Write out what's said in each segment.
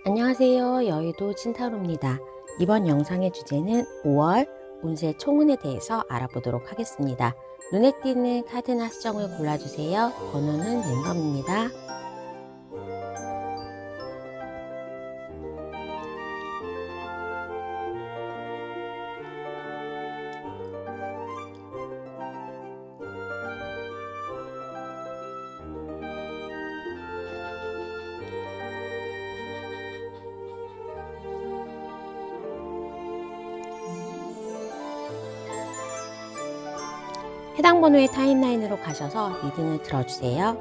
안녕하세요. 여의도 찐타로입니다. 이번 영상의 주제는 5월 운세 총운에 대해서 알아보도록 하겠습니다. 눈에 띄는 카드나 수정을 골라주세요. 번호는 랜덤입니다. 해당 번호의 타임라인으로 가셔서 리딩을 들어주세요.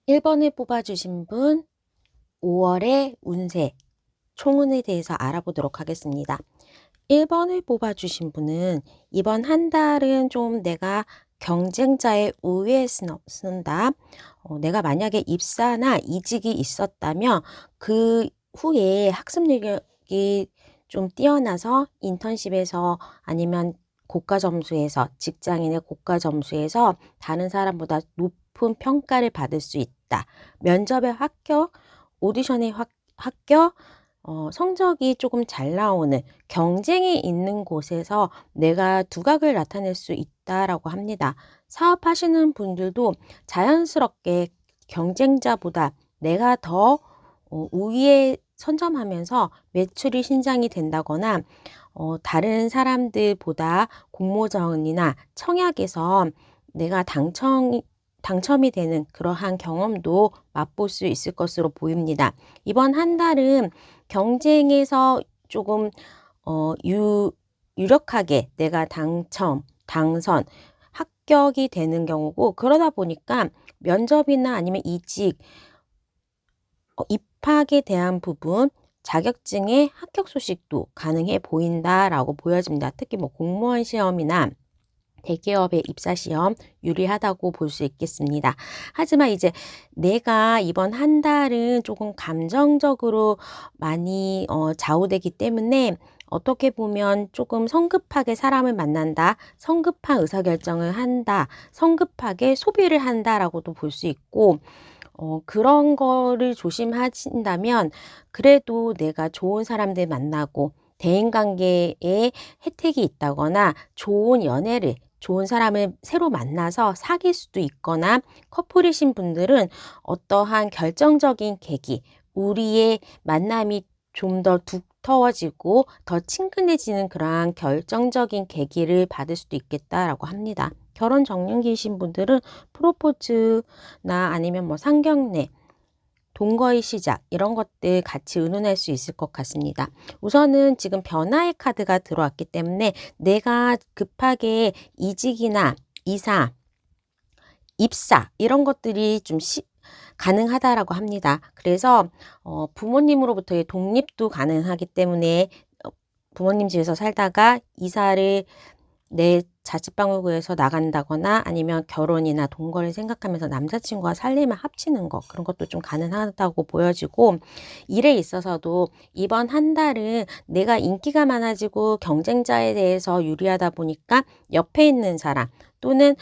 (1번을) 뽑아주신 분 5월의 운세 총운에 대해서 알아보도록 하겠습니다. 1번을 뽑아주신 분은 이번 한 달은 좀 내가 경쟁자의 우위에 쓴다. 내가 만약에 입사나 이직이 있었다면 그 후에 학습 능력이 좀 뛰어나서 인턴십에서 아니면 고가 점수에서 직장인의 고가 점수에서 다른 사람보다 높은 평가를 받을 수 있다. 면접에 합격, 오디션에 합격, 성적이 조금 잘 나오는 경쟁이 있는 곳에서 내가 두각을 나타낼 수 있다라고 합니다. 사업하시는 분들도 자연스럽게 경쟁자보다 내가 더 우위에 선점하면서 매출이 신장이 된다거나 다른 사람들보다 공모전이나 청약에서 내가 당첨이 되는 그러한 경험도 맛볼 수 있을 것으로 보입니다. 이번 한 달은 경쟁에서 조금 유력하게 내가 당선, 합격이 되는 경우고, 그러다 보니까 면접이나 아니면 이직, 입학에 대한 부분, 자격증의 합격 소식도 가능해 보인다라고 보여집니다. 특히 공무원 시험이나 대기업의 입사시험 유리하다고 볼 수 있겠습니다. 하지만 이제 내가 이번 한 달은 조금 감정적으로 많이 좌우되기 때문에 어떻게 보면 조금 성급하게 사람을 만난다, 성급한 의사결정을 한다, 성급하게 소비를 한다라고도 볼 수 있고, 그런 거를 조심하신다면 그래도 내가 좋은 사람들 만나고 대인관계에 혜택이 있다거나 좋은 사람을 새로 만나서 사귈 수도 있거나, 커플이신 분들은 어떠한 결정적인 계기, 우리의 만남이 좀 더 두터워지고 더 친근해지는 그러한 결정적인 계기를 받을 수도 있겠다라고 합니다. 결혼 정년기이신 분들은 프로포즈나 아니면 상견례, 동거의 시작, 이런 것들 같이 의논할 수 있을 것 같습니다. 우선은 지금 변화의 카드가 들어왔기 때문에 내가 급하게 이직이나 이사, 입사 이런 것들이 좀 가능하다라고 합니다. 그래서 부모님으로부터의 독립도 가능하기 때문에 부모님 집에서 살다가 이사를 내 자취방을 구해서 나간다거나 아니면 결혼이나 동거를 생각하면서 남자친구와 살림을 합치는 거, 그런 것도 좀 가능하다고 보여지고, 일에 있어서도 이번 한 달은 내가 인기가 많아지고 경쟁자에 대해서 유리하다 보니까 옆에 있는 사람 또는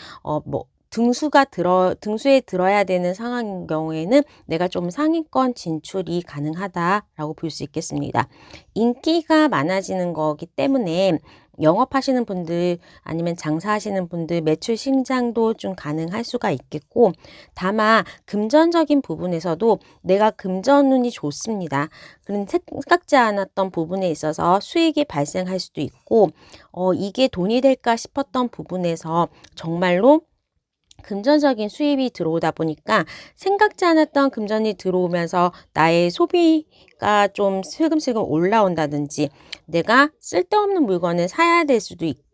등수에 들어야 되는 상황인 경우에는 내가 좀 상위권 진출이 가능하다라고 볼 수 있겠습니다. 인기가 많아지는 거기 때문에 영업하시는 분들 아니면 장사하시는 분들 매출 신장도 좀 가능할 수가 있겠고, 다만 금전적인 부분에서도 내가 금전운이 좋습니다. 그런 생각지 않았던 부분에 있어서 수익이 발생할 수도 있고, 이게 돈이 될까 싶었던 부분에서 정말로 금전적인 수입이 들어오다 보니까 생각지 않았던 금전이 들어오면서 나의 소비가 좀 슬금슬금 올라온다든지, 내가 쓸데없는 물건을 사야 될 수도 있고,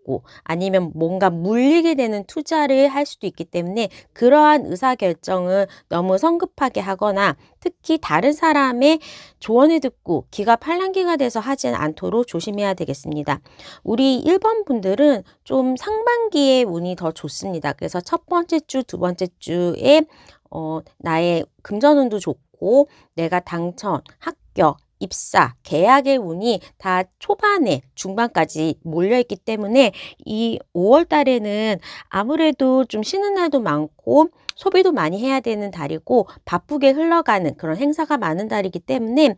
아니면 뭔가 물리게 되는 투자를 할 수도 있기 때문에 그러한 의사결정을 너무 성급하게 하거나, 특히 다른 사람의 조언을 듣고 기가 팔랑귀가 돼서 하지는 않도록 조심해야 되겠습니다. 우리 1번 분들은 좀 상반기에 운이 더 좋습니다. 그래서 첫 번째 주, 두 번째 주에 나의 금전운도 좋고 내가 당첨, 합격, 입사, 계약의 운이 다 초반에 중반까지 몰려있기 때문에 이 5월 달에는 아무래도 좀 쉬는 날도 많고 소비도 많이 해야 되는 달이고 바쁘게 흘러가는 그런 행사가 많은 달이기 때문에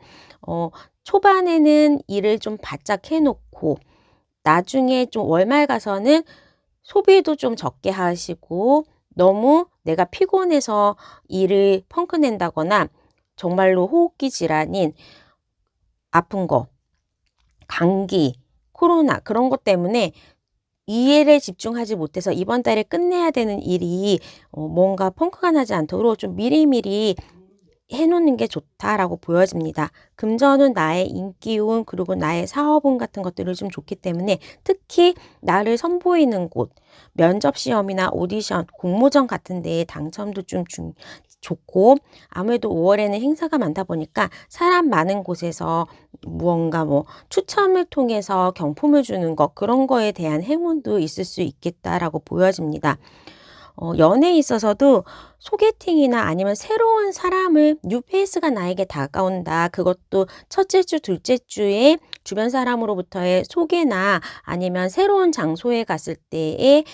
초반에는 일을 좀 바짝 해놓고 나중에 좀 월말 가서는 소비도 좀 적게 하시고 너무 내가 피곤해서 일을 펑크 낸다거나 정말로 호흡기 질환인 아픈 거, 감기, 코로나 그런 것 때문에 이 일에 집중하지 못해서 이번 달에 끝내야 되는 일이 뭔가 펑크가 나지 않도록 좀 미리미리 해 놓는 게 좋다라고 보여집니다. 금전은 나의 인기운 그리고 나의 사업운 같은 것들이 좀 좋기 때문에 특히 나를 선보이는 곳, 면접 시험이나 오디션, 공모전 같은 데에 당첨도 좀 좋고 아무래도 5월에는 행사가 많다 보니까 사람 많은 곳에서 무언가 추첨을 통해서 경품을 주는 것 그런 거에 대한 행운도 있을 수 있겠다라고 보여집니다. 연애에 있어서도 소개팅이나 아니면 새로운 사람을 뉴페이스가 나에게 다가온다. 그것도 첫째 주, 둘째 주에 주변 사람으로부터의 소개나 아니면 새로운 장소에 갔을 때에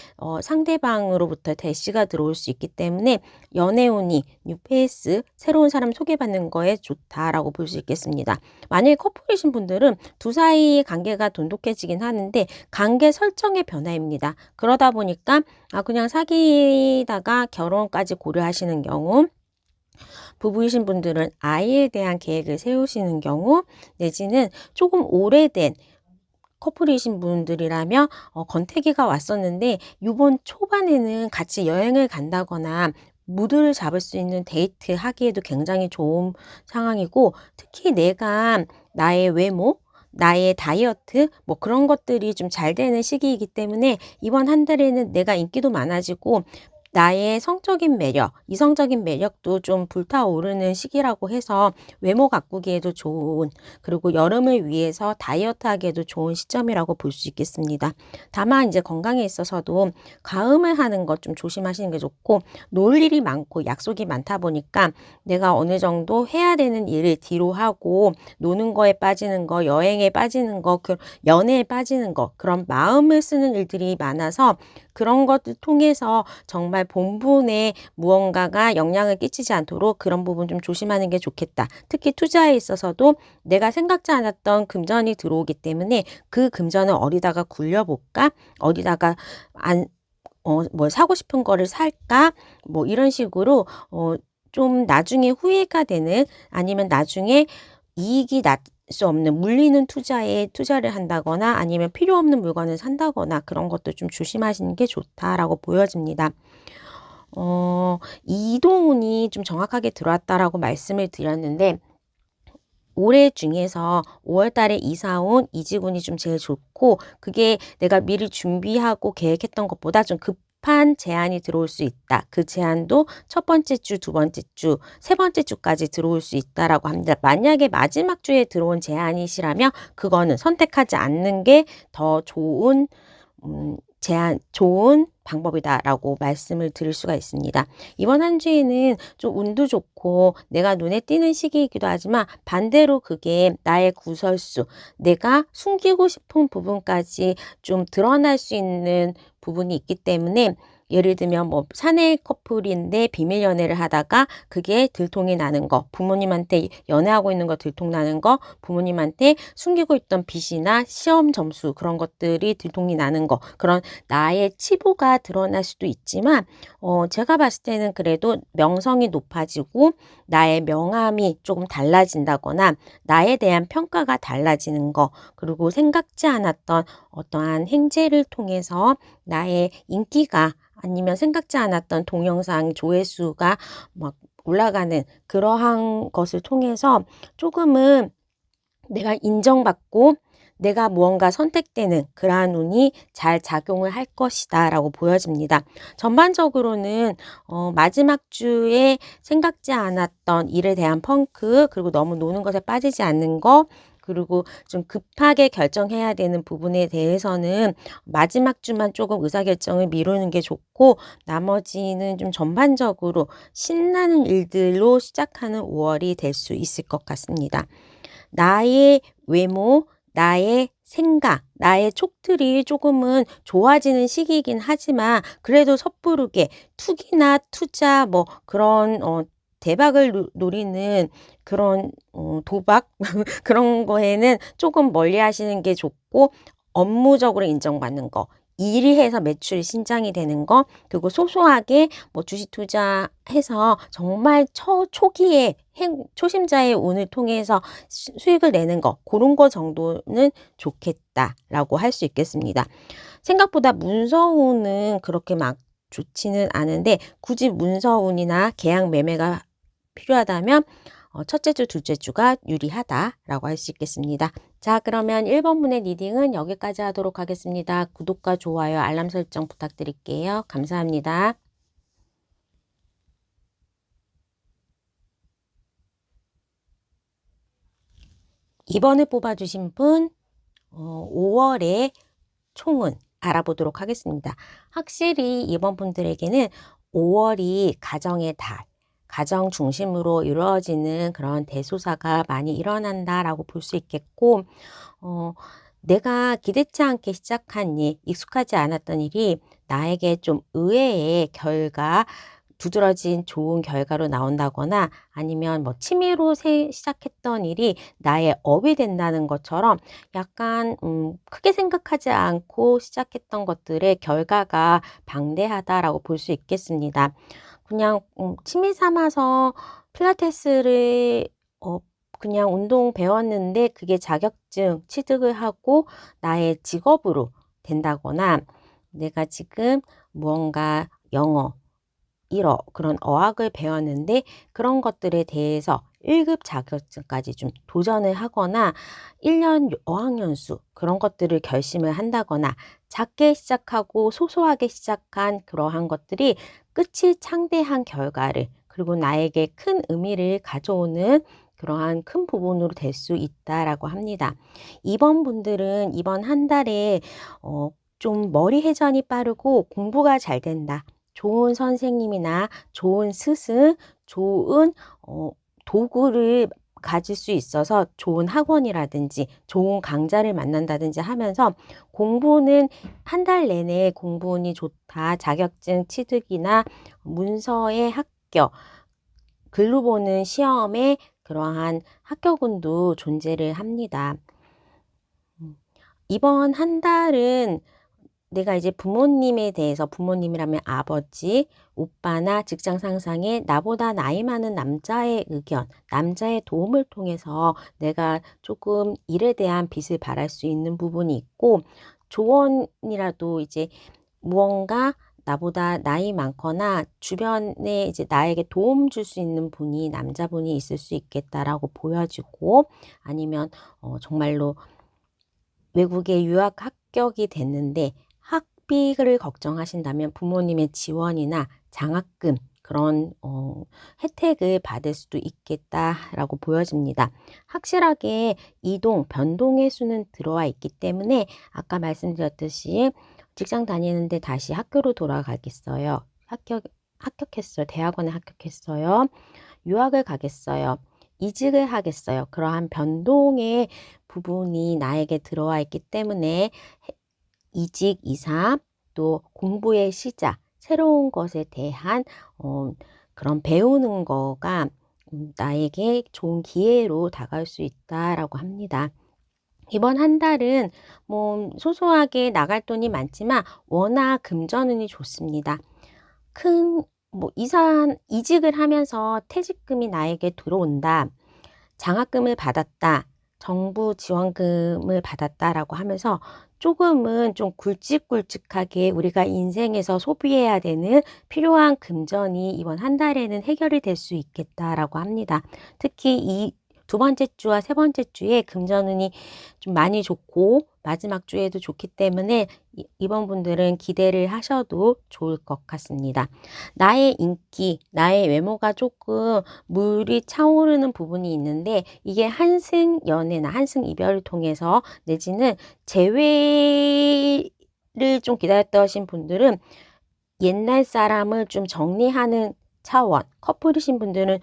상대방으로부터 대시가 들어올 수 있기 때문에 연애운이 뉴페이스, 새로운 사람 소개받는 거에 좋다라고 볼 수 있겠습니다. 만약에 커플이신 분들은 두 사이의 관계가 돈독해지긴 하는데 관계 설정의 변화입니다. 그러다 보니까 그냥 사귀다가 결혼까지 고려하시는 경우, 부부이신 분들은 아이에 대한 계획을 세우시는 경우, 내지는 조금 오래된 커플이신 분들이라면 권태기가 왔었는데 이번 초반에는 같이 여행을 간다거나 무드를 잡을 수 있는 데이트 하기에도 굉장히 좋은 상황이고 특히 내가 나의 외모 나의 다이어트 그런 것들이 좀 잘 되는 시기이기 때문에 이번 한 달에는 내가 인기도 많아지고 나의 성적인 매력, 이성적인 매력도 좀 불타오르는 시기라고 해서 외모 가꾸기에도 좋은 그리고 여름을 위해서 다이어트 하기에도 좋은 시점이라고 볼 수 있겠습니다. 다만 이제 건강에 있어서도 과음을 하는 것 좀 조심하시는 게 좋고 놀 일이 많고 약속이 많다 보니까 내가 어느 정도 해야 되는 일을 뒤로 하고 노는 거에 빠지는 거, 여행에 빠지는 거, 연애에 빠지는 거 그런 마음을 쓰는 일들이 많아서 그런 것을 통해서 정말 본분에 무언가가 영향을 끼치지 않도록 그런 부분 좀 조심하는 게 좋겠다. 특히 투자에 있어서도 내가 생각지 않았던 금전이 들어오기 때문에 그 금전을 어디다가 굴려볼까? 어디다가 뭐 사고 싶은 거를 살까? 이런 식으로 좀 나중에 후회가 되는 아니면 나중에 이익이 수 없는 물리는 투자에 투자를 한다거나 아니면 필요 없는 물건을 산다거나 그런 것도 좀 조심하시는 게 좋다라고 보여집니다. 이동운이 좀 정확하게 들어왔다라고 말씀을 드렸는데 올해 중에서 5월 달에 이사 온 이직운이 좀 제일 좋고 그게 내가 미리 준비하고 계획했던 것보다 좀 급한 제안이 들어올 수 있다. 그 제안도 첫 번째 주, 두 번째 주, 세 번째 주까지 들어올 수 있다라고 합니다. 만약에 마지막 주에 들어온 제안이시라면 그거는 선택하지 않는 게 더 좋은 좋은 방법이다라고 말씀을 드릴 수가 있습니다. 이번 한 주에는 좀 운도 좋고 내가 눈에 띄는 시기이기도 하지만 반대로 그게 나의 구설수, 내가 숨기고 싶은 부분까지 좀 드러날 수 있는 부분이 있기 때문에 예를 들면 사내 커플인데 비밀 연애를 하다가 그게 들통이 나는 거, 부모님한테 연애하고 있는 거 들통 나는 거, 부모님한테 숨기고 있던 빚이나 시험 점수 그런 것들이 들통이 나는 거, 그런 나의 치부가 드러날 수도 있지만 제가 봤을 때는 그래도 명성이 높아지고 나의 명함이 조금 달라진다거나 나에 대한 평가가 달라지는 거, 그리고 생각지 않았던 어떠한 행재를 통해서 나의 인기가 아니면 생각지 않았던 동영상 조회수가 막 올라가는 그러한 것을 통해서 조금은 내가 인정받고 내가 무언가 선택되는 그러한 운이 잘 작용을 할 것이다 라고 보여집니다. 전반적으로는 마지막 주에 생각지 않았던 일에 대한 펑크 그리고 너무 노는 것에 빠지지 않는 거 그리고 좀 급하게 결정해야 되는 부분에 대해서는 마지막 주만 조금 의사결정을 미루는 게 좋고 나머지는 좀 전반적으로 신나는 일들로 시작하는 5월이 될 수 있을 것 같습니다. 나의 외모, 나의 생각, 나의 촉들이 조금은 좋아지는 시기이긴 하지만 그래도 섣부르게 투기나 투자 뭐 그런 대박을 노리는 그런 도박 그런 거에는 조금 멀리하시는 게 좋고 업무적으로 인정받는 거, 일이 해서 매출이 신장이 되는 거, 그리고 소소하게 뭐 주식 투자해서 정말 초기에 초심자의 운을 통해서 수익을 내는 거, 그런 거 정도는 좋겠다라고 할 수 있겠습니다. 생각보다 문서운은 그렇게 막 좋지는 않은데 굳이 문서운이나 계약 매매가 필요하다면 첫째 주, 둘째 주가 유리하다라고 할 수 있겠습니다. 자, 그러면 1번 분의 리딩은 여기까지 하도록 하겠습니다. 구독과 좋아요, 알람 설정 부탁드릴게요. 감사합니다. 2번을 뽑아주신 분 5월의 총은 알아보도록 하겠습니다. 확실히 이번 분들에게는 5월이 가정의 달, 가정 중심으로 이루어지는 그런 대소사가 많이 일어난다라고 볼 수 있겠고, 내가 기대치 않게 시작한 일, 익숙하지 않았던 일이 나에게 좀 의외의 결과, 두드러진 좋은 결과로 나온다거나 아니면 뭐 취미로 시작했던 일이 나의 업이 된다는 것처럼 약간 크게 생각하지 않고 시작했던 것들의 결과가 방대하다라고 볼 수 있겠습니다. 그냥 취미 삼아서 필라테스를 그냥 운동 배웠는데 그게 자격증 취득을 하고 나의 직업으로 된다거나 내가 지금 무언가 영어, 일어 그런 어학을 배웠는데 그런 것들에 대해서 1급 자격증까지 좀 도전을 하거나 1년 어학연수 그런 것들을 결심을 한다거나 작게 시작하고 소소하게 시작한 그러한 것들이 끝이 창대한 결과를 그리고 나에게 큰 의미를 가져오는 그러한 큰 부분으로 될 수 있다라고 합니다. 이번 분들은 이번 한 달에 좀 머리 회전이 빠르고 공부가 잘 된다. 좋은 선생님이나 좋은 스승, 좋은 도구를 가질 수 있어서 좋은 학원이라든지 좋은 강좌를 만난다든지 하면서 공부는 한 달 내내 공부운이 좋다. 자격증 취득이나 문서의 합격, 글로 보는 시험에 그러한 합격운도 존재를 합니다. 이번 한 달은 내가 이제 부모님에 대해서 부모님이라면 아버지, 오빠나 직장 상사의 나보다 나이 많은 남자의 의견, 남자의 도움을 통해서 내가 조금 일에 대한 빚을 발할 수 있는 부분이 있고 조언이라도 이제 무언가 나보다 나이 많거나 주변에 이제 나에게 도움 줄 수 있는 분이 남자분이 있을 수 있겠다라고 보여지고 아니면 정말로 외국에 유학 합격이 됐는데 학비를 걱정하신다면 부모님의 지원이나 장학금 그런 혜택을 받을 수도 있겠다라고 보여집니다. 확실하게 이동, 변동의 수는 들어와 있기 때문에 아까 말씀드렸듯이 직장 다니는데 다시 학교로 돌아가겠어요. 합격했어요. 대학원에 합격했어요. 유학을 가겠어요. 이직을 하겠어요. 그러한 변동의 부분이 나에게 들어와 있기 때문에 이직, 이사, 또 공부의 시작, 새로운 것에 대한 그런 배우는 거가 나에게 좋은 기회로 다가올 수 있다라고 합니다. 이번 한 달은 뭐 소소하게 나갈 돈이 많지만 워낙 금전운이 좋습니다. 큰 뭐 이직을 하면서 퇴직금이 나에게 들어온다. 장학금을 받았다. 정부 지원금을 받았다라고 하면서 조금은 좀 굵직굵직하게 우리가 인생에서 소비해야 되는 필요한 금전이 이번 한 달에는 해결이 될 수 있겠다라고 합니다. 특히 이 두 번째 주와 세 번째 주에 금전운이 좀 많이 좋고 마지막 주에도 좋기 때문에 이번 분들은 기대를 하셔도 좋을 것 같습니다. 나의 인기, 나의 외모가 조금 물이 차오르는 부분이 있는데 이게 한승연애나 한승이별을 통해서 내지는 재회를 좀 기다렸던 분들은 옛날 사람을 좀 정리하는 차원, 커플이신 분들은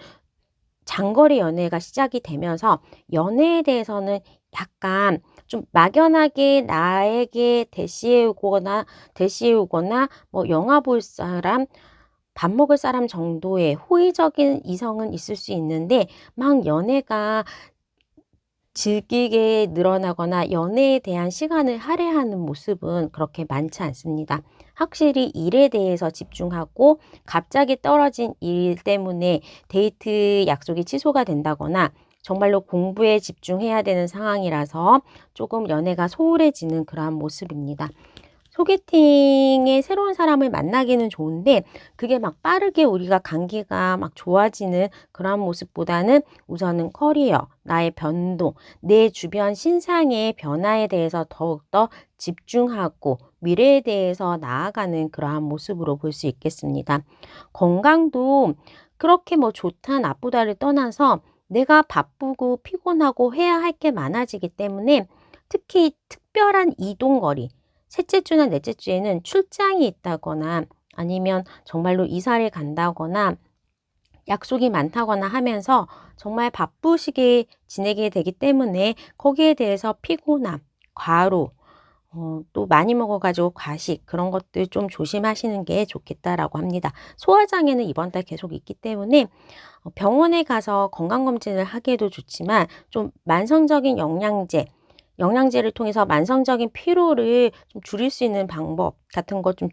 장거리 연애가 시작이 되면서 연애에 대해서는 약간 좀 막연하게 나에게 대시해오거나 뭐 영화 볼 사람, 밥 먹을 사람 정도의 호의적인 이성은 있을 수 있는데 막 연애가 질기게 늘어나거나 연애에 대한 시간을 할애하는 모습은 그렇게 많지 않습니다. 확실히 일에 대해서 집중하고 갑자기 떨어진 일 때문에 데이트 약속이 취소가 된다거나 정말로 공부에 집중해야 되는 상황이라서 조금 연애가 소홀해지는 그러한 모습입니다. 소개팅에 새로운 사람을 만나기는 좋은데 그게 막 빠르게 우리가 관계가 막 좋아지는 그런 모습보다는 우선은 커리어, 나의 변동, 내 주변 신상의 변화에 대해서 더욱더 집중하고 미래에 대해서 나아가는 그러한 모습으로 볼 수 있겠습니다. 건강도 그렇게 뭐 좋다 나쁘다를 떠나서 내가 바쁘고 피곤하고 해야 할 게 많아지기 때문에 특히 특별한 이동거리, 셋째 주나 넷째 주에는 출장이 있다거나 아니면 정말로 이사를 간다거나 약속이 많다거나 하면서 정말 바쁘시게 지내게 되기 때문에 거기에 대해서 피곤함, 과로, 또 많이 먹어가지고 과식 그런 것들 좀 조심하시는 게 좋겠다라고 합니다. 소화장애는 이번 달 계속 있기 때문에 병원에 가서 건강검진을 하기에도 좋지만 좀 만성적인 영양제를 통해서 만성적인 피로를 좀 줄일 수 있는 방법 같은 거 좀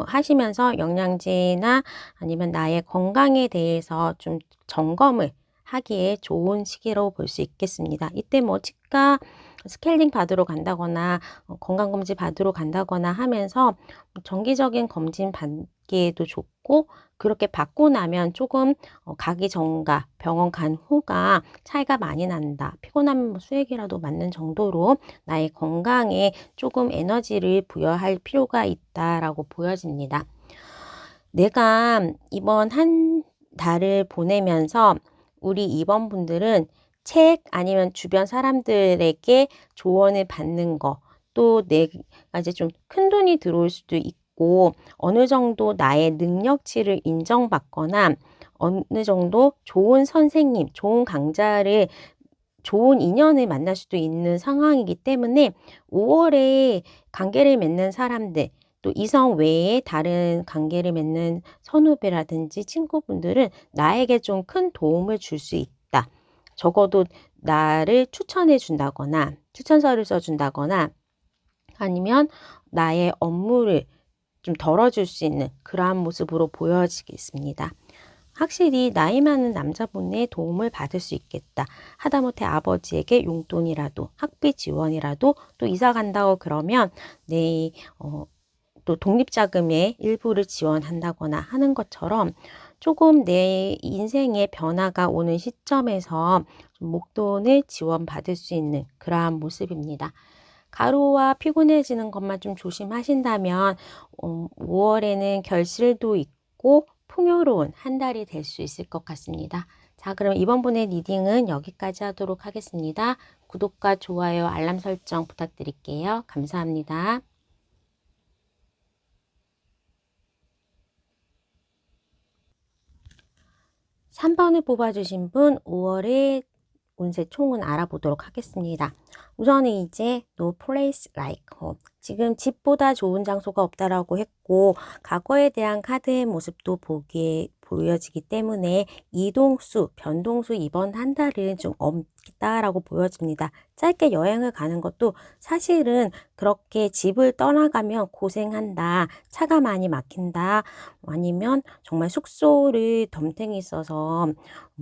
하시면서 영양제나 아니면 나의 건강에 대해서 좀 점검을 하기에 좋은 시기로 볼 수 있겠습니다. 이때 뭐 치과 스케일링 받으러 간다거나 건강검진 받으러 간다거나 하면서 정기적인 검진 받기에도 좋고 그렇게 받고 나면 조금 가기 전과 병원 간 후가 차이가 많이 난다. 피곤하면 뭐 수액이라도 맞는 정도로 나의 건강에 조금 에너지를 부여할 필요가 있다라고 보여집니다. 내가 이번 한 달을 보내면서 우리 입원분들은 책 아니면 주변 사람들에게 조언을 받는 거, 또 내가 이제 좀 큰돈이 들어올 수도 있고 어느 정도 나의 능력치를 인정받거나 어느 정도 좋은 선생님, 좋은 강자를 좋은 인연을 만날 수도 있는 상황이기 때문에 5월에 관계를 맺는 사람들, 또 이성 외에 다른 관계를 맺는 선후배라든지 친구분들은 나에게 좀 큰 도움을 줄 수 있다. 적어도 나를 추천해 준다거나 추천서를 써 준다거나 아니면 나의 업무를 좀 덜어줄 수 있는 그러한 모습으로 보여지겠습니다. 확실히 나이 많은 남자분의 도움을 받을 수 있겠다. 하다못해 아버지에게 용돈이라도 학비 지원이라도 또 이사 간다고 그러면 또 독립자금의 일부를 지원한다거나 하는 것처럼 조금 내 인생의 변화가 오는 시점에서 좀 목돈을 지원받을 수 있는 그러한 모습입니다. 가루와 피곤해지는 것만 좀 조심하신다면 5월에는 결실도 있고 풍요로운 한 달이 될 수 있을 것 같습니다. 자, 그럼 이번 분의 리딩은 여기까지 하도록 하겠습니다. 구독과 좋아요, 알람 설정 부탁드릴게요. 감사합니다. 3번을 뽑아주신 분 5월의 운세 총은 알아보도록 하겠습니다. 우선은 이제 No place like home. 지금 집보다 좋은 장소가 없다라고 했고 과거에 대한 카드의 모습도 보여지기 때문에 이동수, 변동수 이번 한 달은 좀 없다라고 보여집니다. 짧게 여행을 가는 것도 사실은 그렇게 집을 떠나가면 고생한다, 차가 많이 막힌다, 아니면 정말 숙소를 덤탱이 써서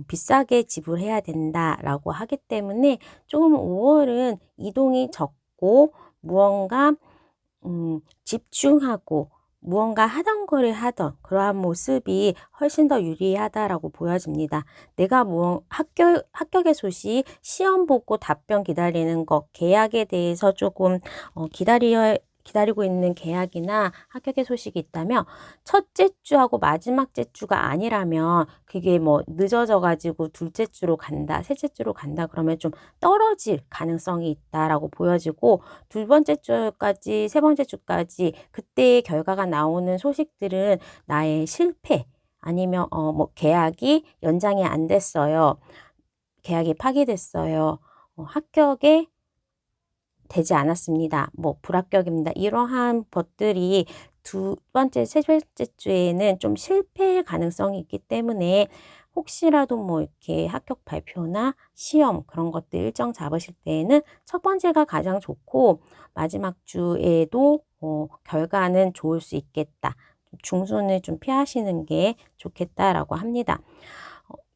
비싸게 지불해야 된다라고 하기 때문에 조금 5월은 이동이 적고 무언가 집중하고 무언가 하던 거를 하던 그러한 모습이 훨씬 더 유리하다라고 보여집니다. 내가 합격의 소식, 시험 보고 답변 기다리는 것, 계약에 대해서 조금 기다리고 있는 계약이나 합격의 소식이 있다면 첫째 주하고 마지막 주가 아니라면 그게 뭐 늦어져 가지고 둘째 주로 간다, 셋째 주로 간다 그러면 좀 떨어질 가능성이 있다라고 보여지고 두 번째 주까지, 세 번째 주까지 그때의 결과가 나오는 소식들은 나의 실패 아니면 뭐 계약이 연장이 안 됐어요. 계약이 파기됐어요. 합격에 되지 않았습니다. 뭐 불합격입니다. 이러한 것들이 두 번째, 세 번째 주에는 좀 실패의 가능성이 있기 때문에 혹시라도 뭐 이렇게 합격 발표나 시험 그런 것들 일정 잡으실 때에는 첫 번째가 가장 좋고 마지막 주에도 결과는 좋을 수 있겠다. 중순을 좀 피하시는 게 좋겠다라고 합니다.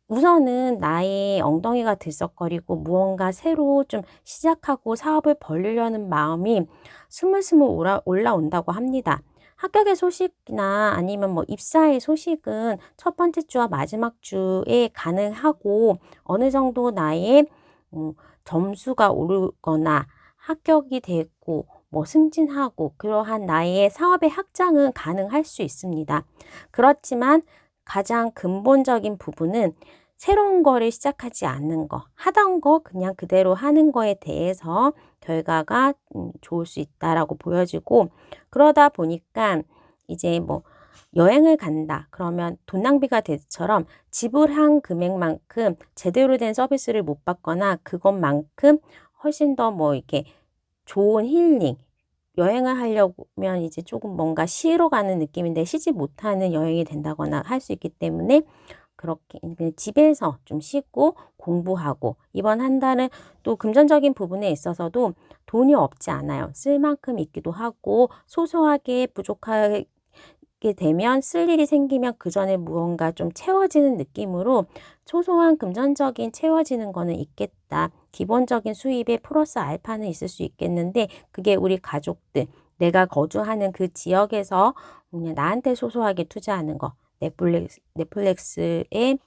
우선은 나의 엉덩이가 들썩거리고 무언가 새로 좀 시작하고 사업을 벌리려는 마음이 스물스물 올라온다고 합니다. 합격의 소식이나 아니면 뭐 입사의 소식은 첫 번째 주와 마지막 주에 가능하고 어느 정도 나의 점수가 오르거나 합격이 됐고 뭐 승진하고 그러한 나의 사업의 확장은 가능할 수 있습니다. 그렇지만 가장 근본적인 부분은 새로운 거를 시작하지 않는 거, 하던 거 그냥 그대로 하는 거에 대해서 결과가 좋을 수 있다라고 보여지고 그러다 보니까 이제 뭐 여행을 간다. 그러면 돈 낭비가 되처럼 지불한 금액만큼 제대로 된 서비스를 못 받거나 그것만큼 훨씬 더 뭐 이렇게 좋은 힐링, 여행을 하려면 이제 조금 뭔가 쉬러 가는 느낌인데 쉬지 못하는 여행이 된다거나 할 수 있기 때문에 그렇게 그냥 집에서 좀 쉬고 공부하고 이번 한 달은 또 금전적인 부분에 있어서도 돈이 없지 않아요. 쓸 만큼 있기도 하고 소소하게 부족하게 되면 쓸 일이 생기면 그 전에 무언가 좀 채워지는 느낌으로 소소한 금전적인 채워지는 거는 있겠다. 기본적인 수입에 플러스 알파는 있을 수 있겠는데 그게 우리 가족들, 내가 거주하는 그 지역에서 그냥 나한테 소소하게 투자하는 거, 넷플릭스에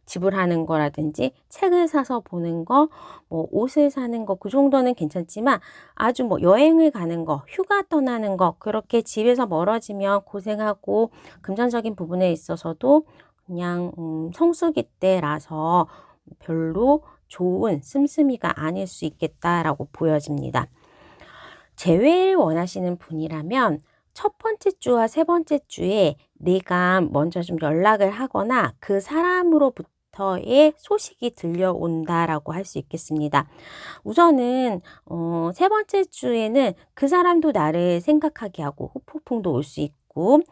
지불하는 거라든지 책을 사서 보는 거, 뭐 옷을 사는 거 그 정도는 괜찮지만 아주 뭐 여행을 가는 거, 휴가 떠나는 거 그렇게 집에서 멀어지면 고생하고 금전적인 부분에 있어서도 그냥 성수기 때라서 별로 좋은 씀씀이가 아닐 수 있겠다라고 보여집니다. 재회를 원하시는 분이라면 첫 번째 주와 세 번째 주에 내가 먼저 좀 연락을 하거나 그 사람으로부터의 소식이 들려온다라고 할 수 있겠습니다. 우선은 세 번째 주에는 그 사람도 나를 생각하게 하고 후폭풍도 올 수 있고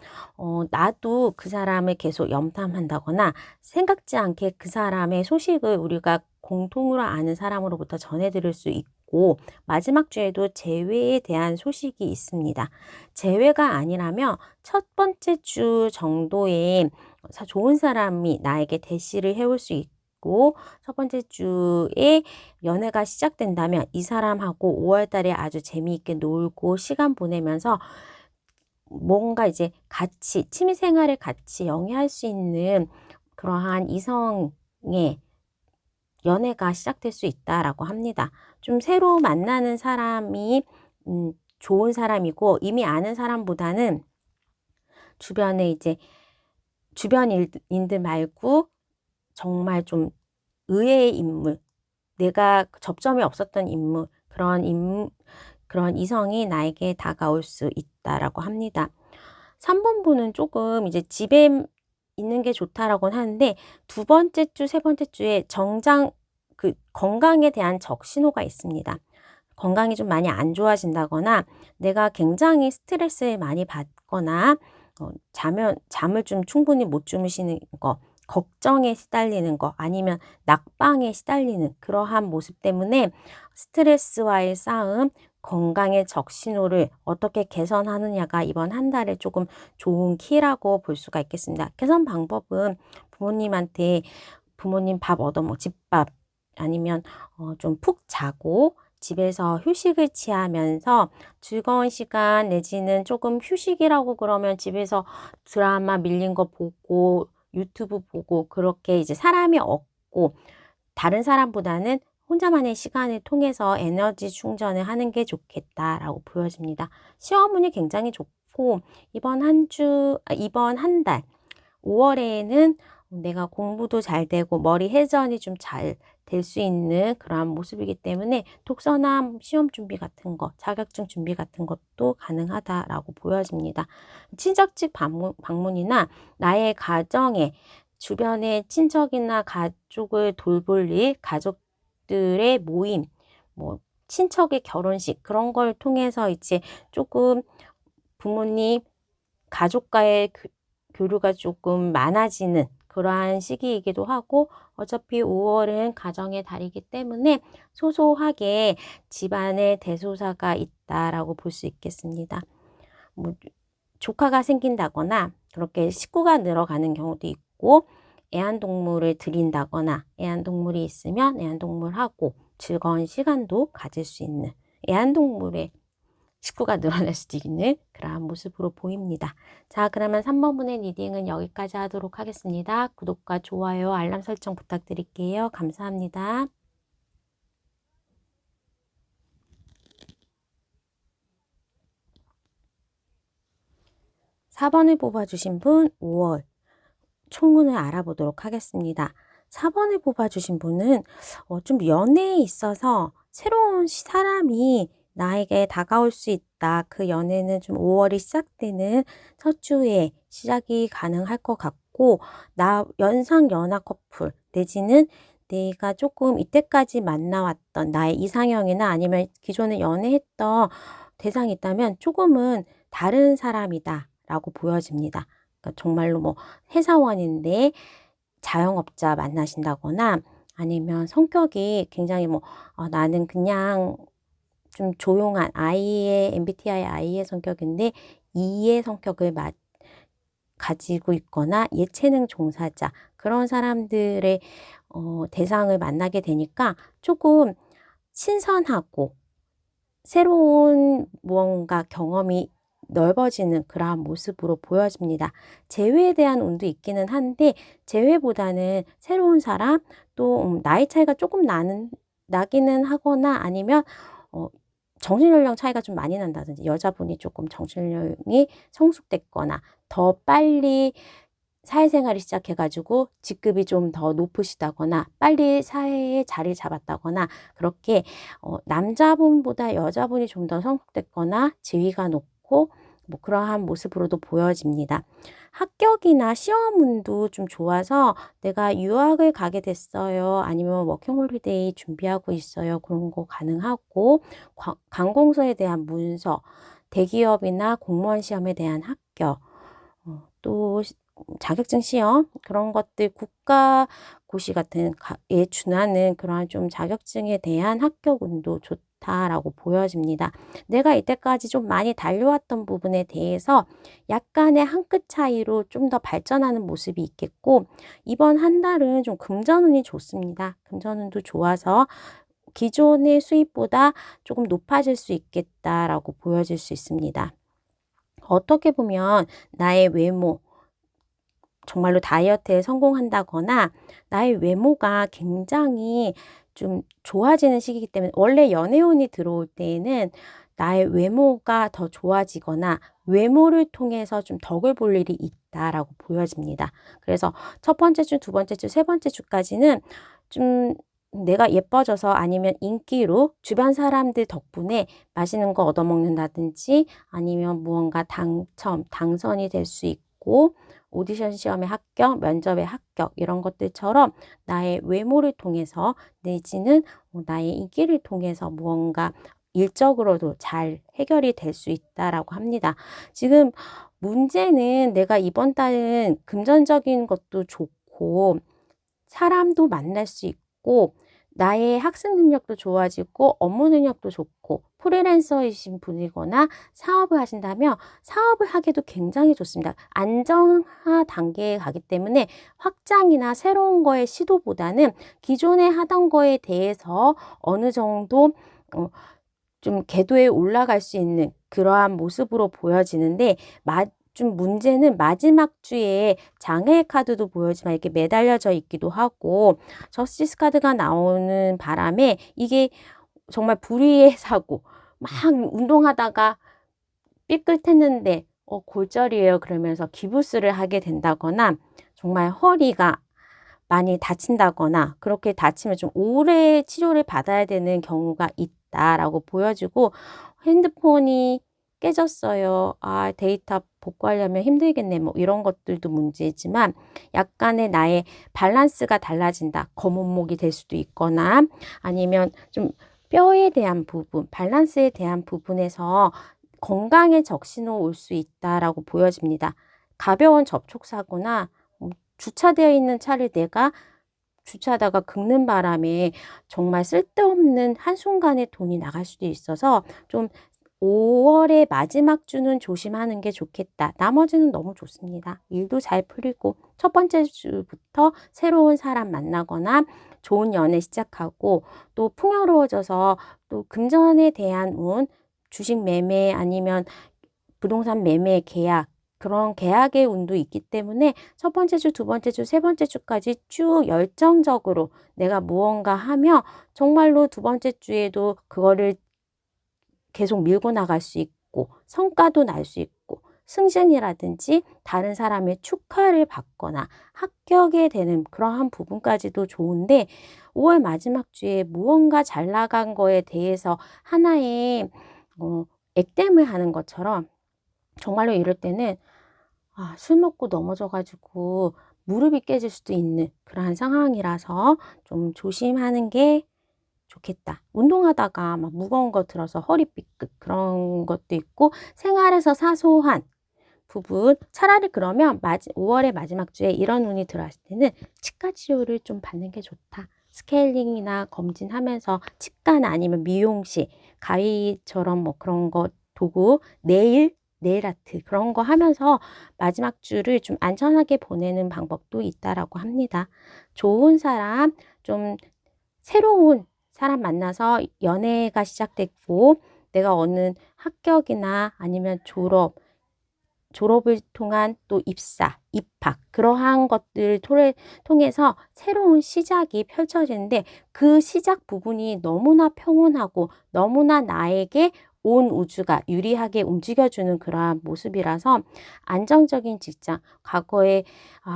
나도 그 사람을 계속 염탐한다거나 생각지 않게 그 사람의 소식을 우리가 공통으로 아는 사람으로부터 전해 들을 수 있고 마지막 주에도 재회에 대한 소식이 있습니다. 재회가 아니라면 첫 번째 주 정도에 좋은 사람이 나에게 대시를 해올 수 있고 첫 번째 주에 연애가 시작된다면 이 사람하고 5월 달에 아주 재미있게 놀고 시간 보내면서 뭔가 이제 같이 취미 생활을 같이 영위할 수 있는 그러한 이성의 연애가 시작될 수 있다라고 합니다. 좀 새로 만나는 사람이 좋은 사람이고 이미 아는 사람보다는 주변에 이제 주변인들 말고 정말 좀 의외의 인물, 내가 접점이 없었던 인물, 그런 이성이 나에게 다가올 수 있다라고 합니다. 3번 분은 조금 이제 집에 있는 게 좋다라고는 하는데 두 번째 주, 세 번째 주에 정장 그 건강에 대한 적신호가 있습니다. 건강이 좀 많이 안 좋아진다거나 내가 굉장히 스트레스를 많이 받거나 잠을 좀 충분히 못 주무시는 거, 걱정에 시달리는 거 아니면 낙방에 시달리는 그러한 모습 때문에 스트레스와의 싸움, 건강의 적신호를 어떻게 개선하느냐가 이번 한 달에 조금 좋은 키라고 볼 수가 있겠습니다. 개선 방법은 부모님 밥 얻어먹, 집밥 아니면 좀 푹 자고 집에서 휴식을 취하면서 즐거운 시간 내지는 조금 휴식이라고 그러면 집에서 드라마 밀린 거 보고 유튜브 보고 그렇게 이제 사람이 없고 다른 사람보다는 혼자만의 시간을 통해서 에너지 충전을 하는 게 좋겠다라고 보여집니다. 시험운이 굉장히 좋고 이번 한 달 5월에는 내가 공부도 잘 되고 머리 회전이 좀 잘 될 수 있는 그러한 모습이기 때문에 독서나 시험 준비 같은 거, 자격증 준비 같은 것도 가능하다라고 보여집니다. 친척집 방문이나 나의 가정에 주변의 친척이나 가족을 돌볼 일, 가족들의 모임, 뭐 친척의 결혼식 그런 걸 통해서 이제 조금 부모님, 가족과의 교류가 조금 많아지는 그러한 시기이기도 하고, 어차피 5월은 가정의 달이기 때문에 소소하게 집안에 대소사가 있다라고 볼 수 있겠습니다. 뭐 조카가 생긴다거나 그렇게 식구가 늘어가는 경우도 있고, 애완동물을 들인다거나 애완동물이 있으면 애완동물하고 즐거운 시간도 가질 수 있는, 애완동물의 식구가 늘어날 수도 있는 그러한 모습으로 보입니다. 자, 그러면 3번분의 리딩은 여기까지 하도록 하겠습니다. 구독과 좋아요, 알람 설정 부탁드릴게요. 감사합니다. 4번을 뽑아주신 분 5월 총운을 알아보도록 하겠습니다. 4번을 뽑아주신 분은 좀 연애에 있어서 새로운 사람이 나에게 다가올 수 있다. 그 연애는 좀 5월이 시작되는 첫 주에 시작이 가능할 것 같고, 연상 연하 커플 내지는 내가 조금 이때까지 만나왔던 나의 이상형이나 아니면 기존에 연애했던 대상이 있다면 조금은 다른 사람이다 라고 보여집니다. 그러니까 정말로 뭐 회사원인데 자영업자 만나신다거나, 아니면 성격이 굉장히 나는 그냥 좀 조용한 MBTI I의 성격인데 E의 성격을 가지고 있거나 예체능 종사자, 그런 사람들의 대상을 만나게 되니까 조금 신선하고 새로운 무언가 경험이 넓어지는 그러한 모습으로 보여집니다. 재회에 대한 운도 있기는 한데, 재회보다는 새로운 사람, 또 나이 차이가 조금 나기는 하거나, 아니면 정신연령 차이가 좀 많이 난다든지, 여자분이 조금 정신연령이 성숙됐거나 더 빨리 사회생활을 시작해가지고 직급이 좀 더 높으시다거나 빨리 사회에 자리 잡았다거나, 그렇게 남자분보다 여자분이 좀 더 성숙됐거나 지위가 높고 뭐 그러한 모습으로도 보여집니다. 합격이나 시험운도 좀 좋아서 내가 유학을 가게 됐어요, 아니면 워킹홀리데이 준비하고 있어요, 그런 거 가능하고, 관공서에 대한 문서, 대기업이나 공무원 시험에 대한 합격, 또 자격증 시험, 그런 것들, 국가고시 같은 에 준하는 그러한 좀 자격증에 대한 합격 운도 좋다라고 보여집니다. 내가 이때까지 좀 많이 달려왔던 부분에 대해서 약간의 한 끗 차이로 좀 더 발전하는 모습이 있겠고, 이번 한 달은 좀 금전운이 좋습니다. 금전운도 좋아서 기존의 수입보다 조금 높아질 수 있겠다라고 보여질 수 있습니다. 어떻게 보면 나의 외모, 정말로 다이어트에 성공한다거나 나의 외모가 굉장히 좀 좋아지는 시기이기 때문에, 원래 연애운이 들어올 때에는 나의 외모가 더 좋아지거나 외모를 통해서 좀 덕을 볼 일이 있다라고 보여집니다. 그래서 첫 번째 주, 두 번째 주, 세 번째 주까지는 좀 내가 예뻐져서, 아니면 인기로 주변 사람들 덕분에 맛있는 거 얻어먹는다든지, 아니면 무언가 당선이 될 수 있고, 오디션 시험에 합격, 면접에 합격, 이런 것들처럼 나의 외모를 통해서 내지는 나의 인기를 통해서 무언가 일적으로도 잘 해결이 될 수 있다라고 합니다. 지금 문제는 내가 이번 달은 금전적인 것도 좋고 사람도 만날 수 있고 나의 학습 능력도 좋아지고 업무 능력도 좋고, 프리랜서이신 분이거나 사업을 하신다면 사업을 하기도 굉장히 좋습니다. 안정화 단계에 가기 때문에 확장이나 새로운 거의 시도보다는 기존에 하던 거에 대해서 어느 정도 좀 궤도에 올라갈 수 있는 그러한 모습으로 보여지는데, 좀 문제는 마지막 주에 장애의 카드도 보여지만 이렇게 매달려져 있기도 하고, 저스티스 카드가 나오는 바람에 이게 정말 불의의 사고, 막 운동하다가 삐끗했는데 골절이에요 그러면서 기부스를 하게 된다거나, 정말 허리가 많이 다친다거나 그렇게 다치면 좀 오래 치료를 받아야 되는 경우가 있다라고 보여지고 핸드폰이 깨졌어요. 아, 데이터 복구하려면 힘들겠네. 뭐 이런 것들도 문제지만 약간의 나의 밸런스가 달라진다. 거북목이 될 수도 있거나 아니면 좀 뼈에 대한 부분, 밸런스에 대한 부분에서 건강에 적신호 올 수 있다라고 보여집니다. 가벼운 접촉사고나 주차되어 있는 차를 내가 주차하다가 긁는 바람에 정말 쓸데없는 한순간에 돈이 나갈 수도 있어서 좀 5월의 마지막 주는 조심하는 게 좋겠다. 나머지는 너무 좋습니다. 일도 잘 풀리고 첫 번째 주부터 새로운 사람 만나거나 좋은 연애 시작하고 또 풍요로워져서 또 금전에 대한 운, 주식 매매 아니면 부동산 매매 계약 그런 계약의 운도 있기 때문에 첫 번째 주, 두 번째 주, 세 번째 주까지 쭉 열정적으로 내가 무언가 하며 정말로 두 번째 주에도 그거를 계속 밀고 나갈 수 있고 성과도 날 수 있고 승진이라든지 다른 사람의 축하를 받거나 합격이 되는 그러한 부분까지도 좋은데 5월 마지막 주에 무언가 잘 나간 거에 대해서 하나의 액땜을 하는 것처럼 정말로 이럴 때는 술 먹고 넘어져 가지고 무릎이 깨질 수도 있는 그러한 상황이라서 좀 조심하는 게 좋겠다. 운동하다가 막 무거운 거 들어서 허리 삐끗 그런 것도 있고 생활에서 사소한 부분 차라리 그러면 5월의 마지막 주에 이런 운이 들어왔을 때는 치과 치료를 좀 받는 게 좋다. 스케일링이나 검진하면서 치과나 아니면 미용실, 가위처럼 뭐 그런 거 도구, 네일 아트 그런 거 하면서 마지막 주를 좀 안전하게 보내는 방법도 있다라고 합니다. 좋은 사람, 좀 새로운 사람 만나서 연애가 시작됐고 내가 어느 합격이나 아니면 졸업을 통한 또 입학 그러한 것들을 통해서 새로운 시작이 펼쳐지는데 그 시작 부분이 너무나 평온하고 너무나 나에게 온 우주가 유리하게 움직여주는 그러한 모습이라서 안정적인 직장, 과거에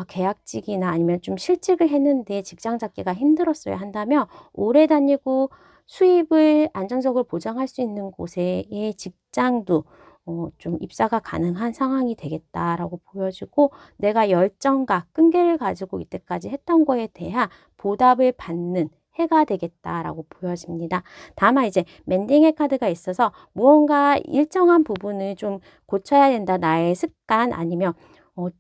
계약직이나 아니면 좀 실직을 했는데 직장 잡기가 힘들었어야 한다면 오래 다니고 수입을 안정적으로 보장할 수 있는 곳의 직장도 좀 입사가 가능한 상황이 되겠다라고 보여지고 내가 열정과 끈기를 가지고 이때까지 했던 거에 대한 보답을 받는 해가 되겠다라고 보여집니다. 다만 이제 멘딩의 카드가 있어서 무언가 일정한 부분을 좀 고쳐야 된다. 나의 습관 아니면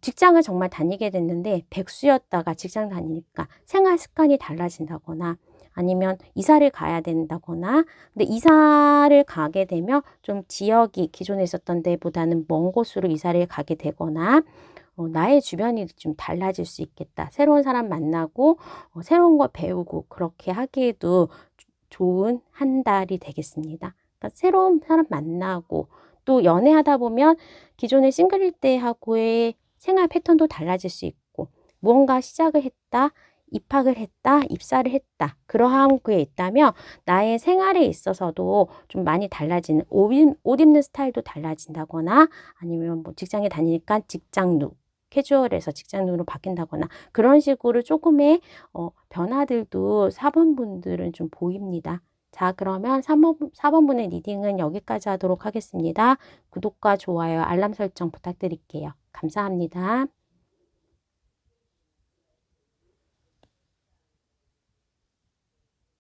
직장을 정말 다니게 됐는데 백수였다가 직장 다니니까 생활 습관이 달라진다거나 아니면 이사를 가야 된다거나 근데 이사를 가게 되면 좀 지역이 기존에 있었던 데보다는 먼 곳으로 이사를 가게 되거나 나의 주변이 좀 달라질 수 있겠다. 새로운 사람 만나고 새로운 걸 배우고 그렇게 하기에도 좋은 한 달이 되겠습니다. 그러니까 새로운 사람 만나고 또 연애하다 보면 기존의 싱글일 때하고의 생활 패턴도 달라질 수 있고 무언가 시작을 했다. 입학을 했다, 입사를 했다. 그러한 게 있다면 나의 생활에 있어서도 좀 많이 달라지는 옷 입는 스타일도 달라진다거나 아니면 뭐 직장에 다니니까 직장 룩, 캐주얼에서 직장 룩으로 바뀐다거나 그런 식으로 조금의 변화들도 4번 분들은 좀 보입니다. 자, 그러면 4번 분의 리딩은 여기까지 하도록 하겠습니다. 구독과 좋아요, 알람 설정 부탁드릴게요. 감사합니다.